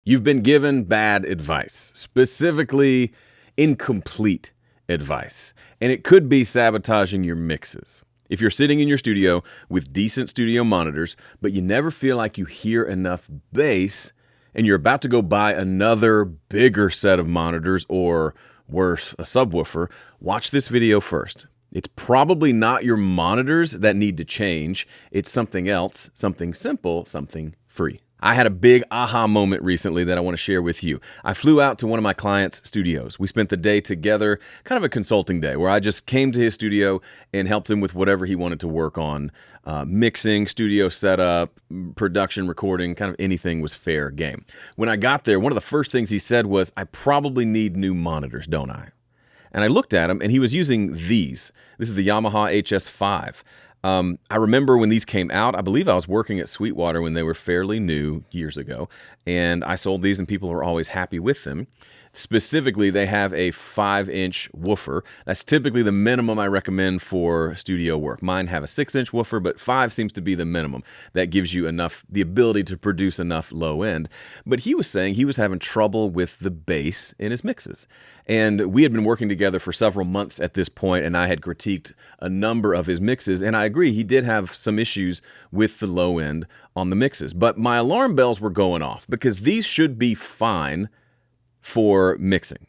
You've been given bad advice, specifically incomplete advice, and it could be sabotaging your mixes. If you're sitting in your studio with decent studio monitors, but you never feel like you hear enough bass, and you're about to go buy another bigger set of monitors, or worse, a subwoofer, watch this video first. It's probably not your monitors that need to change. It's something else, something simple, something free. I had a big aha moment recently that I want to share with you. I flew out to one of my clients' studios. We spent the day together, kind of a consulting day, where I just came to his studio and helped him with whatever he wanted to work on. Mixing, studio setup, production, recording, kind of anything was fair game. When I got there, one of the first things he said was, "I probably need new monitors, don't I?" And I looked at him, and he was using these. This is the Yamaha HS5. I remember when these came out, I believe I was working at Sweetwater when they were fairly new years ago, and I sold these and people were always happy with them. Specifically, they have a 5-inch woofer. That's typically the minimum I recommend for studio work. Mine have a 6-inch woofer, but 5 seems to be the minimum. That gives you the ability to produce enough low end. But he was saying he was having trouble with the bass in his mixes. And we had been working together for several months at this point, and I had critiqued a number of his mixes, and I agree, he did have some issues with the low end on the mixes. But my alarm bells were going off, because these should be fine for mixing.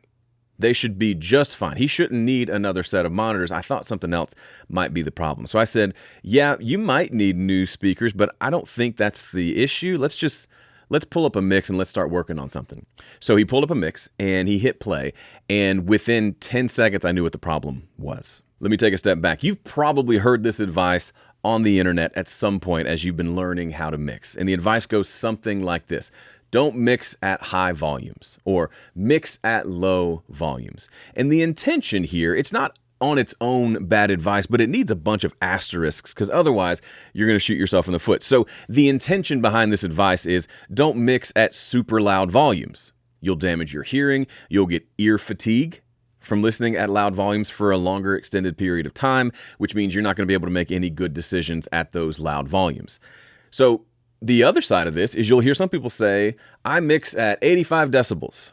They should be just fine. He shouldn't need another set of monitors. I thought something else might be the problem. So I said, yeah, you might need new speakers, but I don't think that's the issue. Let's pull up a mix and let's start working on something. So he pulled up a mix and he hit play, and within 10 seconds, I knew what the problem was. Let me take a step back. You've probably heard this advice on the internet at some point as you've been learning how to mix. And the advice goes something like this: don't mix at high volumes, or mix at low volumes. And the intention here, it's not on its own bad advice, but it needs a bunch of asterisks, because otherwise you're going to shoot yourself in the foot. So the intention behind this advice is don't mix at super loud volumes. You'll damage your hearing. You'll get ear fatigue from listening at loud volumes for a longer extended period of time, which means you're not going to be able to make any good decisions at those loud volumes. So the other side of this is you'll hear some people say, I mix at 85 decibels.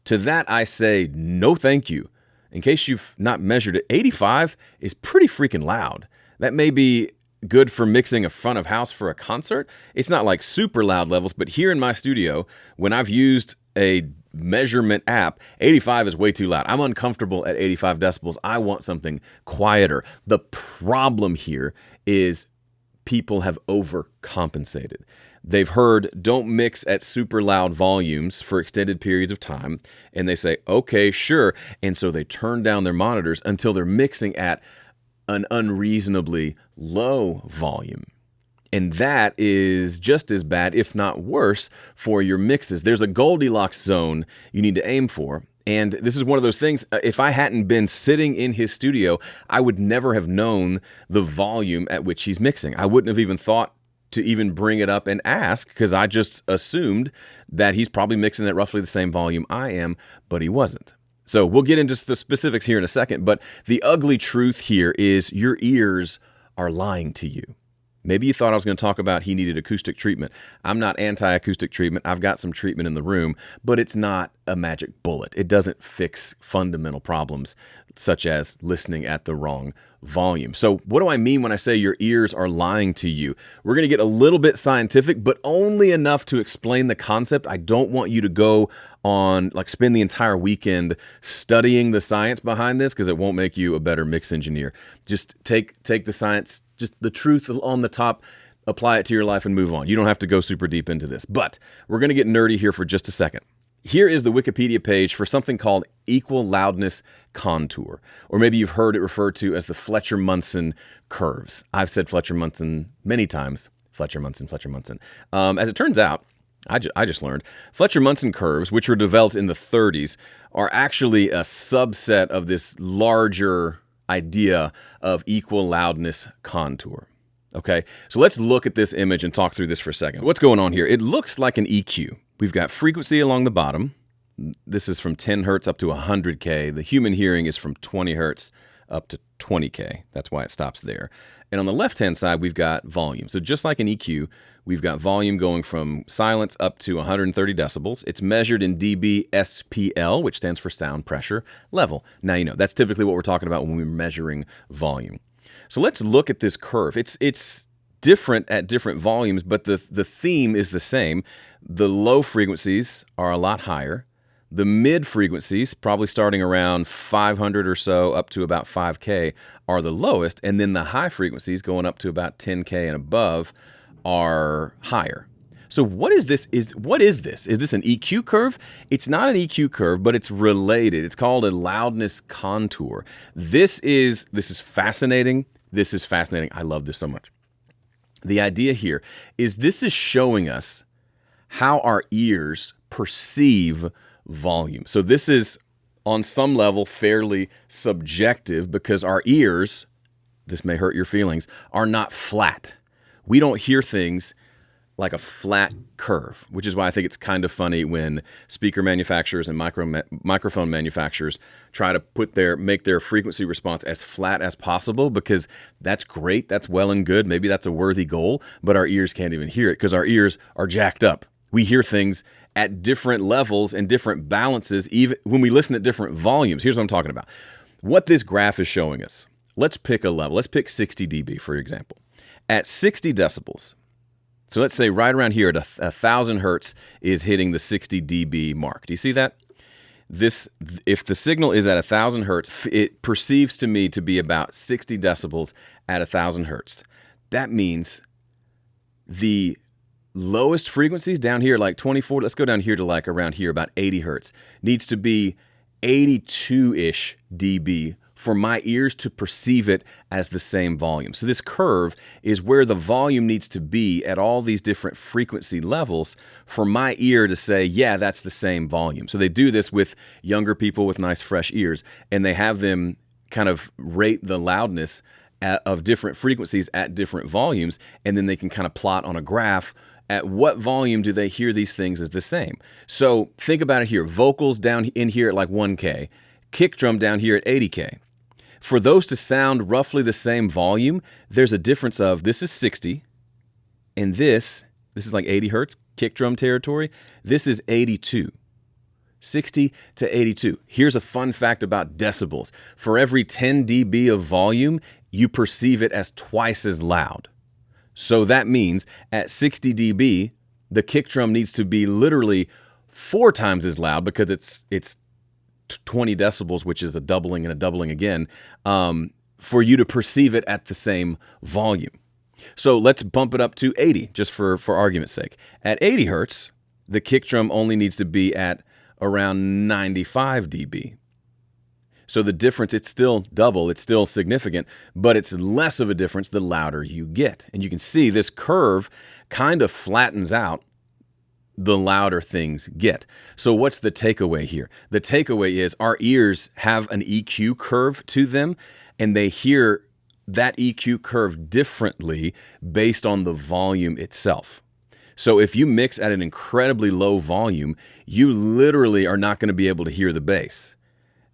To that I say, no thank you. In case you've not measured it, 85 is pretty freaking loud. That may be good for mixing a front of house for a concert. It's not like super loud levels, but here in my studio, when I've used a measurement app, 85 is way too loud. I'm uncomfortable at 85 decibels. I want something quieter. The problem here is people have overcompensated. They've heard don't mix at super loud volumes for extended periods of time, and they say, okay, sure. And so they turn down their monitors until they're mixing at an unreasonably low volume. And that is just as bad, if not worse, for your mixes. There's a Goldilocks zone you need to aim for. And this is one of those things, if I hadn't been sitting in his studio, I would never have known the volume at which he's mixing. I wouldn't have even thought to even bring it up and ask, because I just assumed that he's probably mixing at roughly the same volume I am, but he wasn't. So we'll get into the specifics here in a second, but the ugly truth here is your ears are lying to you. Maybe you thought I was going to talk about he needed acoustic treatment. I'm not anti-acoustic treatment. I've got some treatment in the room, but it's not a magic bullet. It doesn't fix fundamental problems such as listening at the wrong volume. So what do I mean when I say your ears are lying to you? We're going to get a little bit scientific, but only enough to explain the concept. I don't want you to go on, spend the entire weekend studying the science behind this, because it won't make you a better mix engineer. Just take the science, just the truth on the top, apply it to your life and move on. You don't have to go super deep into this, but we're going to get nerdy here for just a second. Here is the Wikipedia page for something called equal loudness contour, or maybe you've heard it referred to as the Fletcher-Munson curves. I've said Fletcher-Munson many times. Fletcher-Munson. As it turns out, I just learned, Fletcher-Munson curves, which were developed in the 30s, are actually a subset of this larger idea of equal loudness contour. Okay, so let's look at this image and talk through this for a second. What's going on here? It looks like an EQ. We've got frequency along the bottom. This is from 10 hertz up to 100K. The human hearing is from 20 hertz up to 20K. That's why it stops there. And on the left-hand side, we've got volume. So just like an EQ, we've got volume going from silence up to 130 decibels. It's measured in dB SPL, which stands for sound pressure level. Now, you know, that's typically what we're talking about when we're measuring volume. So let's look at this curve. It's different at different volumes, but the theme is the same. The low frequencies are a lot higher. The mid frequencies, probably starting around 500 or so up to about 5K, are the lowest, and then the high frequencies going up to about 10K and above are higher. So what is this? What is this? Is this an EQ curve? It's not an EQ curve, but it's related. It's called a loudness contour. This is fascinating. This is fascinating. I love this so much. The idea here is this is showing us how our ears perceive volume. So this is on some level fairly subjective because our ears, this may hurt your feelings, are not flat. We don't hear things like a flat curve, which is why I think it's kind of funny when speaker manufacturers and microphone manufacturers try to make their frequency response as flat as possible, because that's great, that's well and good, maybe that's a worthy goal, but our ears can't even hear it because our ears are jacked up. We hear things at different levels and different balances, even when we listen at different volumes. Here's what I'm talking about. What this graph is showing us, let's pick a level. Let's pick 60 dB, for example. At 60 decibels, so let's say right around here at 1,000 hertz is hitting the 60 dB mark. Do you see that? If the signal is at 1,000 hertz, it perceives to me to be about 60 decibels at 1,000 hertz. That means the lowest frequencies down here, like 24, let's go down here to like around here, about 80 hertz, needs to be 82-ish dB for my ears to perceive it as the same volume. So this curve is where the volume needs to be at all these different frequency levels for my ear to say, yeah, that's the same volume. So they do this with younger people with nice fresh ears, and they have them kind of rate the loudness of different frequencies at different volumes, and then they can kind of plot on a graph at what volume do they hear these things as the same. So think about it here. Vocals down in here at like 1K, kick drum down here at 80K. For those to sound roughly the same volume, there's a difference of, this is 60, and this is like 80 hertz, kick drum territory. This is 82. 60 to 82. Here's a fun fact about decibels. For every 10 dB of volume, you perceive it as twice as loud. So that means at 60 dB, the kick drum needs to be literally 4 times as loud, because it's 20 decibels, which is a doubling and a doubling again, for you to perceive it at the same volume. So let's bump it up to 80, just for argument's sake. At 80 hertz, the kick drum only needs to be at around 95 dB. So the difference, it's still double, it's still significant, but it's less of a difference the louder you get. And you can see this curve kind of flattens out the louder things get. So what's the takeaway here? The takeaway is our ears have an EQ curve to them, and they hear that EQ curve differently based on the volume itself. So if you mix at an incredibly low volume, you literally are not going to be able to hear the bass.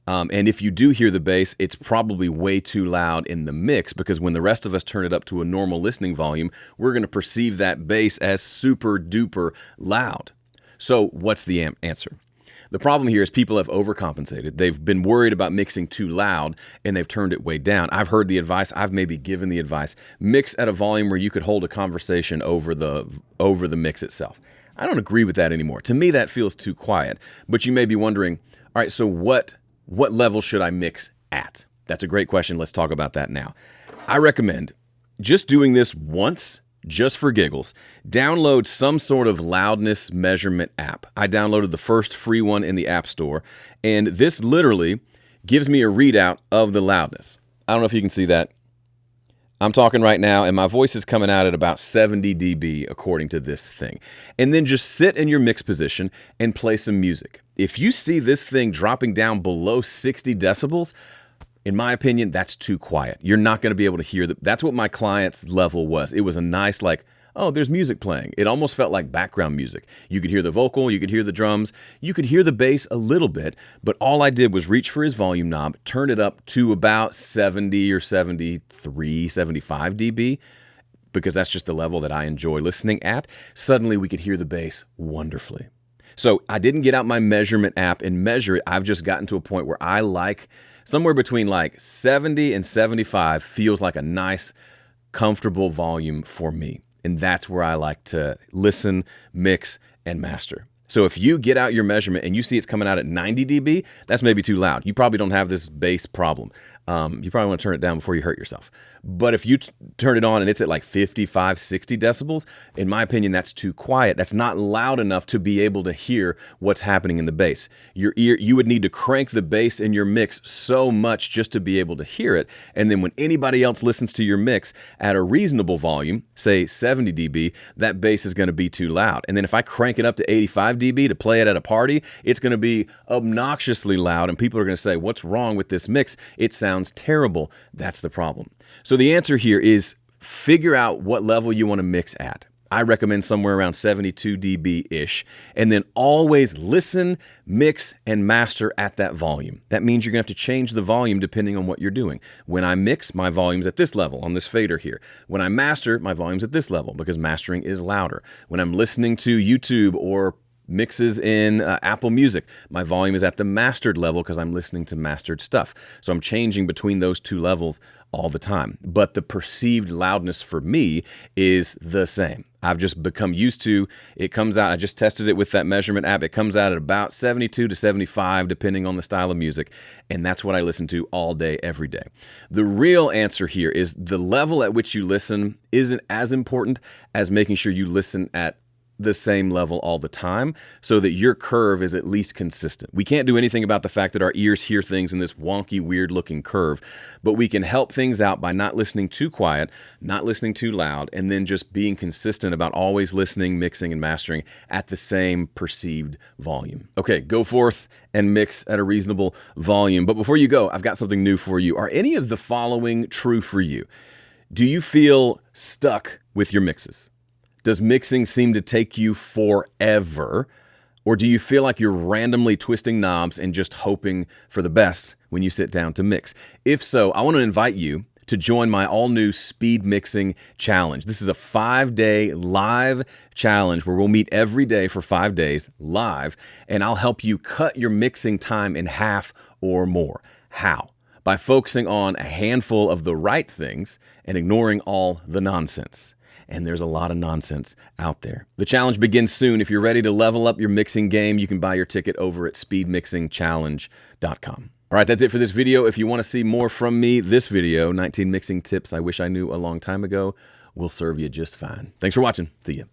And if you do hear the bass, it's probably way too loud in the mix, because when the rest of us turn it up to a normal listening volume, we're going to perceive that bass as super duper loud. So what's the answer? The problem here is people have overcompensated. They've been worried about mixing too loud, and they've turned it way down. I've heard the advice, I've maybe given the advice, mix at a volume where you could hold a conversation over the mix itself. I don't agree with that anymore. To me, that feels too quiet. But you may be wondering, all right, so what level should I mix at? That's a great question. Let's talk about that now. I recommend just doing this once, just for giggles. Download some sort of loudness measurement app. I downloaded the first free one in the App Store, and this literally gives me a readout of the loudness. I don't know if you can see that. I'm talking right now, and my voice is coming out at about 70 dB according to this thing. And then just sit in your mix position and play some music. If you see this thing dropping down below 60 decibels, in my opinion, that's too quiet. You're not going to be able to hear that. That's what my client's level was. It was a nice, like, oh, there's music playing. It almost felt like background music. You could hear the vocal, you could hear the drums, you could hear the bass a little bit, but all I did was reach for his volume knob, turn it up to about 70 or 73, 75 dB, because that's just the level that I enjoy listening at. Suddenly we could hear the bass wonderfully. So I didn't get out my measurement app and measure it. I've just gotten to a point where I like somewhere between like 70 and 75 feels like a nice, comfortable volume for me. And that's where I like to listen, mix, and master. So if you get out your measurement and you see it's coming out at 90 dB, that's maybe too loud. You probably don't have this bass problem. You probably want to turn it down before you hurt yourself. But if you turn it on and it's at like 55, 60 decibels, in my opinion, that's too quiet. That's not loud enough to be able to hear what's happening in the bass. You would need to crank the bass in your mix so much just to be able to hear it. And then when anybody else listens to your mix at a reasonable volume, say 70 dB, that bass is going to be too loud. And then if I crank it up to 85 dB to play it at a party, it's going to be obnoxiously loud. And people are going to say, what's wrong with this mix? It sounds terrible. That's the problem. So the answer here is figure out what level you want to mix at. I recommend somewhere around 72 dB-ish, and then always listen, mix, and master at that volume. That means you're going to have to change the volume depending on what you're doing. When I mix, my volume's at this level on this fader here. When I master, my volume's at this level because mastering is louder. When I'm listening to YouTube or mixes in Apple Music, my volume is at the mastered level because I'm listening to mastered stuff. So I'm changing between those two levels all the time. But the perceived loudness for me is the same. I've just become used to it. Comes out, I just tested it with that measurement app. It comes out at about 72 to 75, depending on the style of music. And that's what I listen to all day, every day. The real answer here is the level at which you listen isn't as important as making sure you listen at the same level all the time so that your curve is at least consistent. We can't do anything about the fact that our ears hear things in this wonky, weird looking curve, but we can help things out by not listening too quiet, not listening too loud, and then just being consistent about always listening, mixing, and mastering at the same perceived volume. Okay, go forth and mix at a reasonable volume. But before you go, I've got something new for you. Are any of the following true for you? Do you feel stuck with your mixes? Does mixing seem to take you forever? Or do you feel like you're randomly twisting knobs and just hoping for the best when you sit down to mix? If so, I want to invite you to join my all-new Speed Mixing Challenge. This is a 5-day live challenge where we'll meet every day for 5 days live, and I'll help you cut your mixing time in half or more. How? By focusing on a handful of the right things and ignoring all the nonsense. And there's a lot of nonsense out there. The challenge begins soon. If you're ready to level up your mixing game, you can buy your ticket over at speedmixingchallenge.com. All right, that's it for this video. If you want to see more from me, this video, 19 mixing tips I wish I knew a long time ago, will serve you just fine. Thanks for watching. See ya.